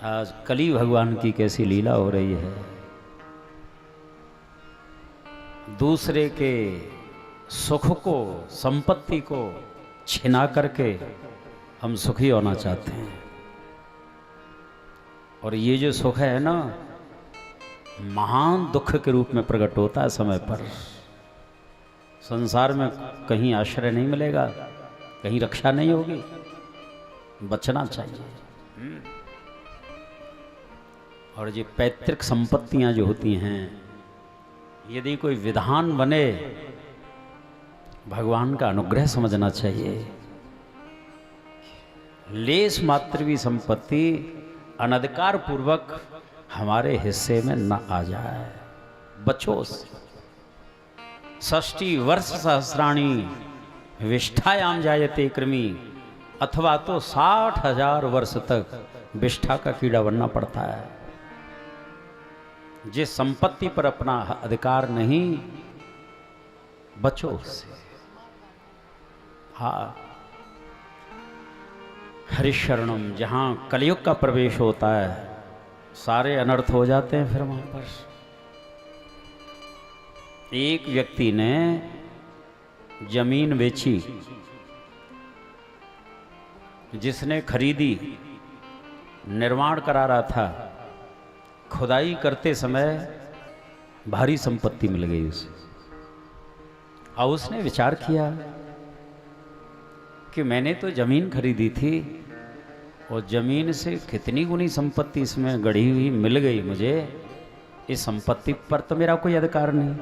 आज कली भगवान की कैसी लीला हो रही है। दूसरे के सुख को, संपत्ति को छिना करके हम सुखी होना चाहते हैं। और ये जो सुख है ना, महान दुख के रूप में प्रकट होता है समय पर। संसार में कहीं आश्रय नहीं मिलेगा, कहीं रक्षा नहीं होगी, बचना चाहिए। और ये पैतृक संपत्तियां जो होती हैं, यदि कोई विधान बने, भगवान का अनुग्रह समझना चाहिए। लेस मात्र भी संपत्ति अनधिकार पूर्वक हमारे हिस्से में न आ जाए, बचो उससे। 60 वर्ष सहस्राणी विष्ठायाम जायते कृमि, अथवा तो 60,000 वर्ष तक विष्ठा का कीड़ा बनना पड़ता है। जिस संपत्ति पर अपना अधिकार नहीं, बचो उससे। हाँ, हरिशरणम, जहाँ कलयुग का प्रवेश होता है, सारे अनर्थ हो जाते हैं। फिर वहां पर एक व्यक्ति ने जमीन बेची, जिसने खरीदी, निर्माण करा रहा था, खुदाई करते समय भारी संपत्ति मिल गई उसे। और उसने विचार किया कि मैंने तो जमीन खरीदी थी और जमीन से कितनी गुनी संपत्ति इसमें गढ़ी हुई मिल गई मुझे, इस संपत्ति पर तो मेरा कोई अधिकार नहीं।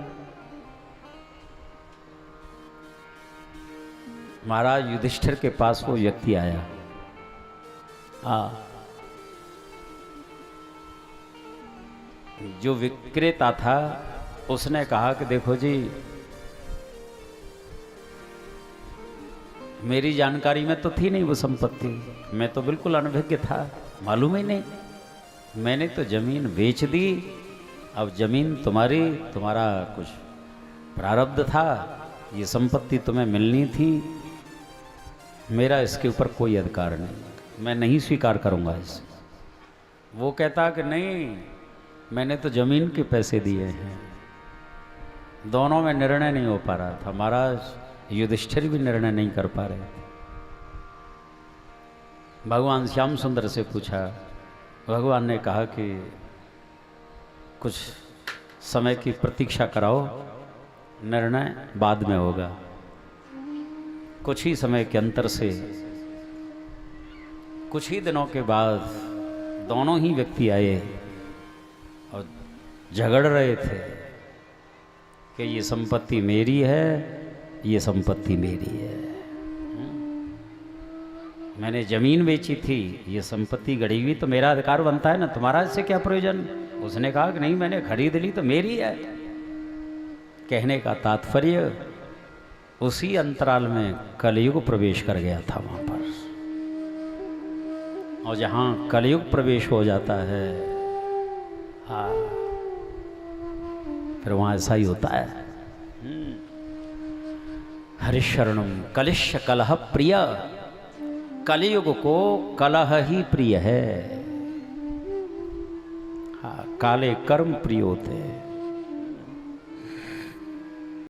महाराज युधिष्ठिर के पास वो व्यक्ति आया। जो विक्रेता था उसने कहा कि देखो जी, मेरी जानकारी में तो थी नहीं वो संपत्ति, मैं तो बिल्कुल अनभिज्ञ था, मालूम ही नहीं। मैंने तो जमीन बेच दी, अब जमीन तुम्हारी, तुम्हारा कुछ प्रारब्ध था, ये संपत्ति तुम्हें मिलनी थी, मेरा इसके ऊपर कोई अधिकार नहीं, मैं नहीं स्वीकार करूंगा इसे। वो कहता कि नहीं, मैंने तो जमीन के पैसे दिए हैं। दोनों में निर्णय नहीं हो पा रहा था। महाराज युधिष्ठिर भी निर्णय नहीं कर पा रहे थे। भगवान श्याम सुंदर से पूछा। भगवान ने कहा कि कुछ समय की प्रतीक्षा कराओ, निर्णय बाद में होगा। कुछ ही समय के अंतर से, कुछ ही दिनों के बाद दोनों ही व्यक्ति आए और झगड़ रहे थे कि ये संपत्ति मेरी है, ये संपत्ति मेरी है। मैंने जमीन बेची थी, ये संपत्ति गड़ी हुई तो मेरा अधिकार बनता है ना, तुम्हारा इससे क्या प्रयोजन। उसने कहा कि नहीं, मैंने खरीद ली तो मेरी है। कहने का तात्पर्य, उसी अंतराल में कलयुग प्रवेश कर गया था वहां पर। और जहां कलयुग प्रवेश हो जाता है, फिर वहां ऐसा ही होता है। हरिशरणम कलिश्य कलह प्रिय, कलयुग को कलह ही प्रिय है। हाँ, काले कर्म प्रिय होते हैं।